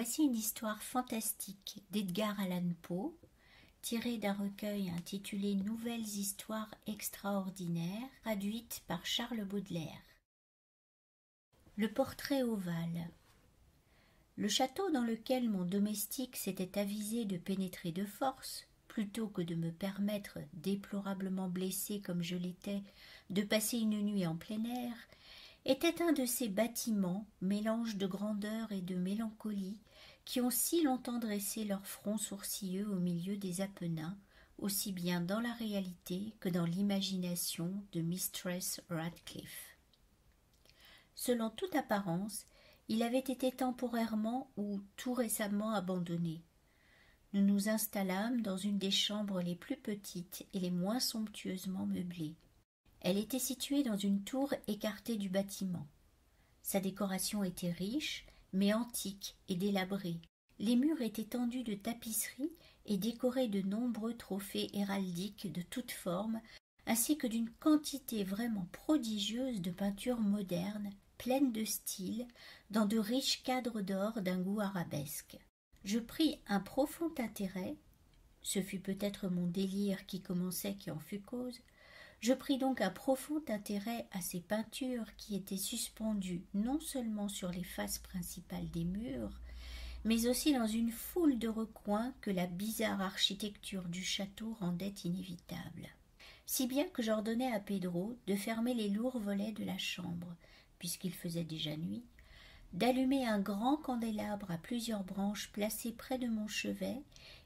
Voici une histoire fantastique d'Edgar Allan Poe, tirée d'un recueil intitulé Nouvelles histoires extraordinaires, traduite par Charles Baudelaire. Le portrait ovale. Le château dans lequel mon domestique s'était avisé de pénétrer de force, plutôt que de me permettre, déplorablement blessé comme je l'étais, de passer une nuit en plein air, était un de ces bâtiments, mélange de grandeur et de mélancolie, qui ont si longtemps dressé leurs fronts sourcilleux au milieu des Apennins, aussi bien dans la réalité que dans l'imagination de Mistress Radcliffe. Selon toute apparence, il avait été temporairement ou tout récemment abandonné. Nous nous installâmes dans une des chambres les plus petites et les moins somptueusement meublées. Elle était située dans une tour écartée du bâtiment. Sa décoration était riche, mais antique et délabrée. Les murs étaient tendus de tapisseries et décorés de nombreux trophées héraldiques de toutes formes, ainsi que d'une quantité vraiment prodigieuse de peintures modernes, pleines de style, dans de riches cadres d'or d'un goût arabesque. Je pris un profond intérêt, ce fut peut-être mon délire qui commençait qui en fut cause, je pris donc un profond intérêt à ces peintures qui étaient suspendues non seulement sur les faces principales des murs, mais aussi dans une foule de recoins que la bizarre architecture du château rendait inévitables. Si bien que j'ordonnai à Pedro de fermer les lourds volets de la chambre, puisqu'il faisait déjà nuit, d'allumer un grand candélabre à plusieurs branches placé près de mon chevet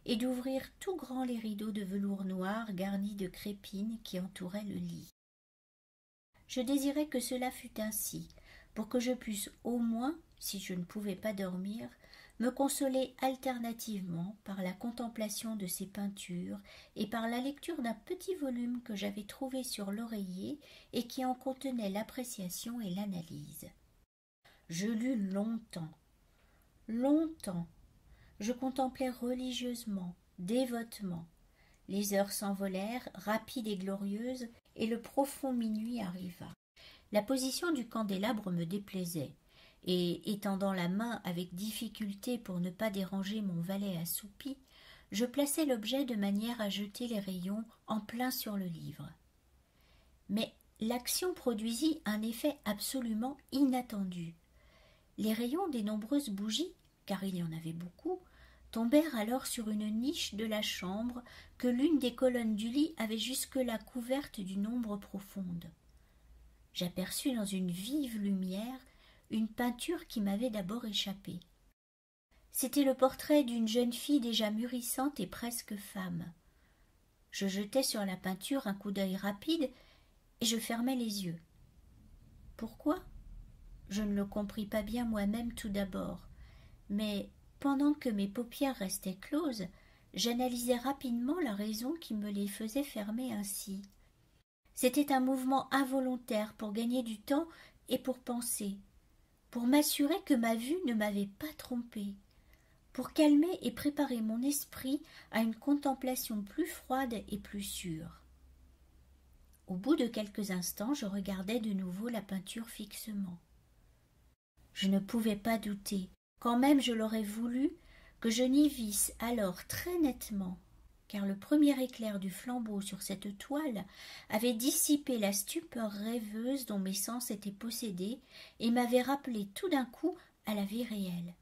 et d'ouvrir tout grand les rideaux de velours noir garnis de crépines qui entouraient le lit. Je désirais que cela fût ainsi, pour que je pusse au moins, si je ne pouvais pas dormir, me consoler alternativement par la contemplation de ces peintures et par la lecture d'un petit volume que j'avais trouvé sur l'oreiller et qui en contenait l'appréciation et l'analyse. Je lus longtemps. Je contemplais religieusement, dévotement. Les heures s'envolèrent, rapides et glorieuses, et le profond minuit arriva. La position du candélabre me déplaisait, et, étendant la main avec difficulté pour ne pas déranger mon valet assoupi, je plaçai l'objet de manière à jeter les rayons en plein sur le livre. Mais l'action produisit un effet absolument inattendu. Les rayons des nombreuses bougies, car il y en avait beaucoup, tombèrent alors sur une niche de la chambre que l'une des colonnes du lit avait jusque-là couverte d'une ombre profonde. J'aperçus dans une vive lumière une peinture qui m'avait d'abord échappé. C'était le portrait d'une jeune fille déjà mûrissante et presque femme. Je jetai sur la peinture un coup d'œil rapide et je fermai les yeux. Pourquoi ? Je ne le compris pas bien moi-même tout d'abord, mais pendant que mes paupières restaient closes, j'analysai rapidement la raison qui me les faisait fermer ainsi. C'était un mouvement involontaire pour gagner du temps et pour penser, pour m'assurer que ma vue ne m'avait pas trompée, pour calmer et préparer mon esprit à une contemplation plus froide et plus sûre. Au bout de quelques instants, je regardai de nouveau la peinture fixement. Je ne pouvais pas douter, quand même je l'aurais voulu, que je n'y visse alors très nettement, car le premier éclair du flambeau sur cette toile avait dissipé la stupeur rêveuse dont mes sens étaient possédés et m'avait rappelé tout d'un coup à la vie réelle.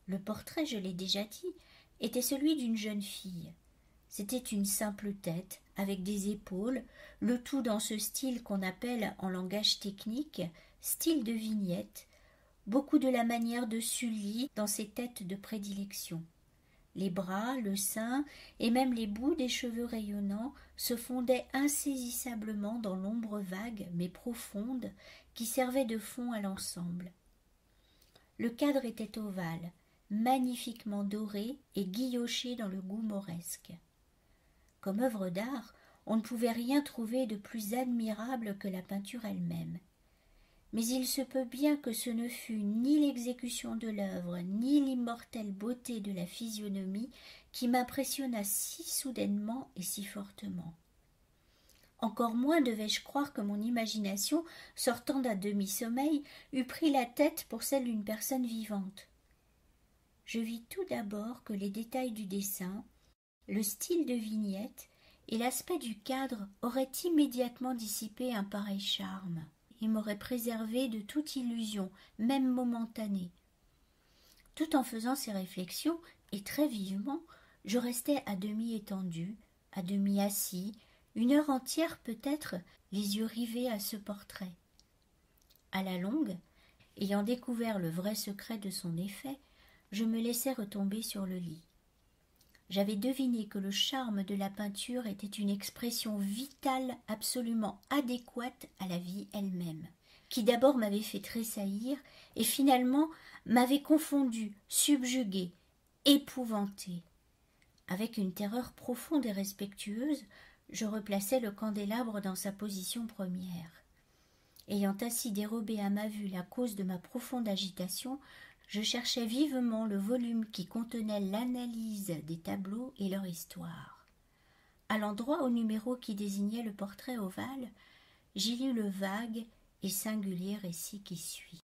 Le portrait, je l'ai déjà dit, était celui d'une jeune fille. C'était une simple tête, avec des épaules, le tout dans ce style qu'on appelle en langage technique style de vignette, beaucoup de la manière de Sully dans ses têtes de prédilection. Les bras, le sein et même les bouts des cheveux rayonnants se fondaient insaisissablement dans l'ombre vague mais profonde qui servait de fond à l'ensemble. Le cadre était ovale, magnifiquement doré et guilloché dans le goût mauresque. Comme œuvre d'art, on ne pouvait rien trouver de plus admirable que la peinture elle-même. Mais il se peut bien que ce ne fût ni l'exécution de l'œuvre, ni l'immortelle beauté de la physionomie qui m'impressionna si soudainement et si fortement. Encore moins devais-je croire que mon imagination, sortant d'un demi-sommeil, eût pris la tête pour celle d'une personne vivante. je vis tout d'abord que les détails du dessin, le style de vignette et l'aspect du cadre auraient immédiatement dissipé un pareil charme et m'auraient préservé de toute illusion, même momentanée. Tout en faisant ces réflexions, et très vivement, je restais à demi étendu, à demi assis, une heure entière peut-être, les yeux rivés à ce portrait. À la longue, ayant découvert le vrai secret de son effet, je me laissai retomber sur le lit. J'avais deviné que le charme de la peinture était une expression vitale absolument adéquate à la vie elle-même, qui d'abord m'avait fait tressaillir et finalement m'avait confondu, subjugué, épouvanté. Avec une terreur profonde et respectueuse, je replaçai le candélabre dans sa position première. Ayant ainsi dérobé à ma vue la cause de ma profonde agitation, je cherchai vivement le volume qui contenait l'analyse des tableaux et leur histoire. À l'endroit au numéro qui désignait le portrait ovale, j'y lus le vague et singulier récit qui suit.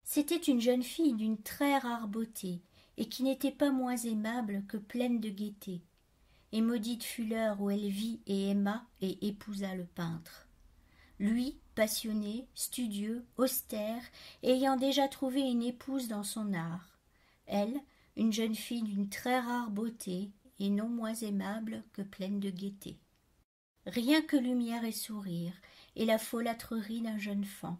C'était une jeune fille d'une très rare beauté, et qui n'était pas moins aimable que pleine de gaieté. Et maudite fut l'heure où elle vit et aima et épousa le peintre. Lui, passionné, studieux, austère, ayant déjà trouvé une épouse dans son art. Elle, une jeune fille d'une très rare beauté, et non moins aimable que pleine de gaieté. Rien que lumière et sourire, et la folâtrerie d'un jeune faon.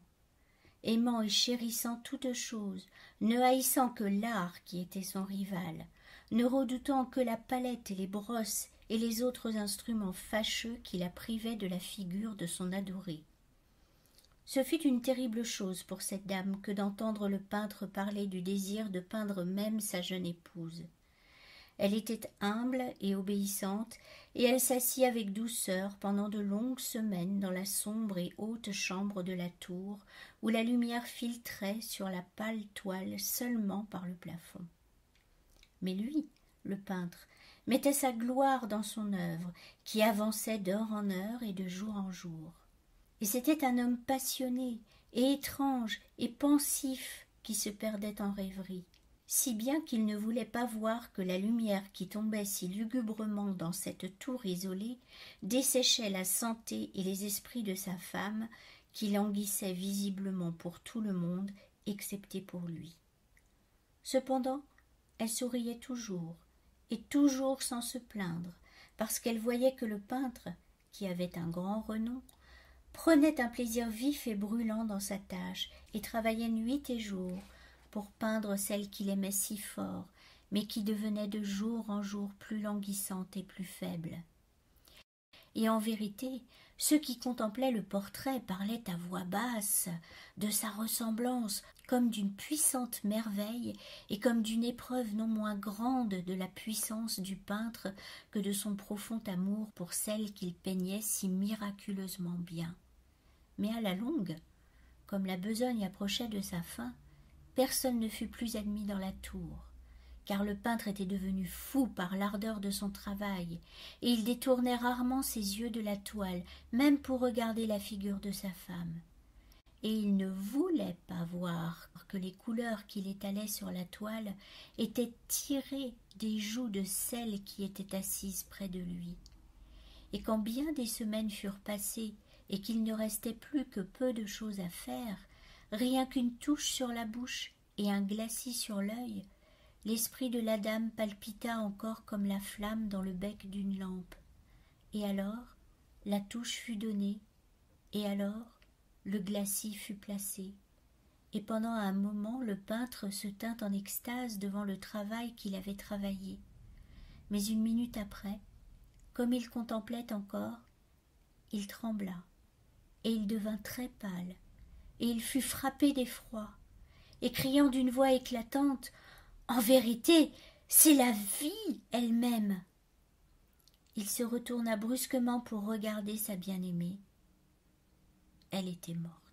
Aimant et chérissant toutes choses, ne haïssant que l'art qui était son rival, ne redoutant que la palette et les brosses et les autres instruments fâcheux qui la privaient de la figure de son adoré. Ce fut une terrible chose pour cette dame que d'entendre le peintre parler du désir de peindre même sa jeune épouse. Elle était humble et obéissante, et elle s'assit avec douceur pendant de longues semaines dans la sombre et haute chambre de la tour, où la lumière filtrait sur la pâle toile seulement par le plafond. Mais lui, le peintre, mettait sa gloire dans son œuvre, qui avançait d'heure en heure et de jour en jour. Et c'était un homme passionné et étrange et pensif qui se perdait en rêverie, si bien qu'il ne voulait pas voir que la lumière qui tombait si lugubrement dans cette tour isolée desséchait la santé et les esprits de sa femme, qui languissait visiblement pour tout le monde, excepté pour lui. Cependant, elle souriait toujours, et toujours sans se plaindre, parce qu'elle voyait que le peintre, qui avait un grand renom, prenait un plaisir vif et brûlant dans sa tâche, et travaillait nuit et jour pour peindre celle qu'il aimait si fort, mais qui devenait de jour en jour plus languissante et plus faible. Et en vérité, ceux qui contemplaient le portrait parlaient à voix basse de sa ressemblance comme d'une puissante merveille et comme d'une épreuve non moins grande de la puissance du peintre que de son profond amour pour celle qu'il peignait si miraculeusement bien. Mais à la longue, comme la besogne approchait de sa fin, personne ne fut plus admis dans la tour, car le peintre était devenu fou par l'ardeur de son travail, et il détournait rarement ses yeux de la toile, même pour regarder la figure de sa femme. Et il ne voulait pas voir que les couleurs qu'il étalait sur la toile étaient tirées des joues de celle qui était assise près de lui. Et quand bien des semaines furent passées et qu'il ne restait plus que peu de choses à faire, rien qu'une touche sur la bouche et un glacis sur l'œil, l'esprit de la dame palpita encore comme la flamme dans le bec d'une lampe. Et alors, la touche fut donnée, et alors, le glacis fut placé. Et pendant un moment, le peintre se tint en extase devant le travail qu'il avait travaillé. Mais une minute après, comme il contemplait encore, il trembla, et il devint très pâle, et il fut frappé d'effroi, et criant d'une voix éclatante « En vérité, c'est la vie elle-même !» Il se retourna brusquement pour regarder sa bien-aimée. Elle était morte.